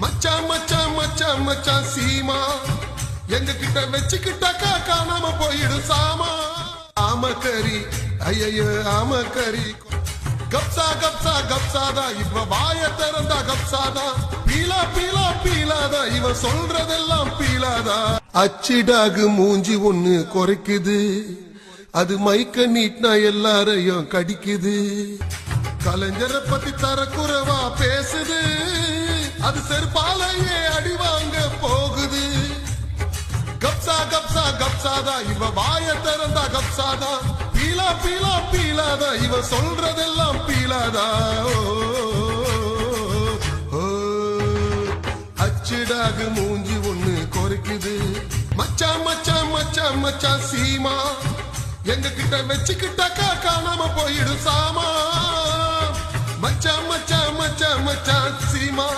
மச்சான் மச்சான் மச்சான் மச்சான் சீமா எங்க கிட்ட வச்சுக்கிட்டாக்கா காணாம போயிடும் சாமா. ஆமக்கரி ஐயோ ஆமக்கரி கப்சா கப்சா கப்சாதா இவ வாய திறந்தா கப்சாதா பீலா பீலா பீலாதா இவ சொல்றதெல்லாம் பீலாதா. அச்சிடாகு மூஞ்சி ஒண்ணு குறைக்குது அது மைக்க நீட்னா எல்லாரையும் கடிக்குது. கலைஞரை பத்தி தரக்குறவா பேசுது அது செருப்பாலையே அடி வாங்க போகுது. கப்சா கப்சா கப்சாதா இவ வாய திறந்தா கப்சாதா பீலா பீலா பீலாதா இவ சொல்றதெல்லாம் பீலாதா. அச்சிடாகு மூஞ்சி ஒண்ணு குறைக்குது மச்சான் மச்சான் மச்சான் மச்சான் சீமா எங்க கிட்ட வச்சுக்கிட்டாக்கா காணாம போயிடும் சாமா. மச்சான் மச்சான் மச்சான் மச்சான் சீமா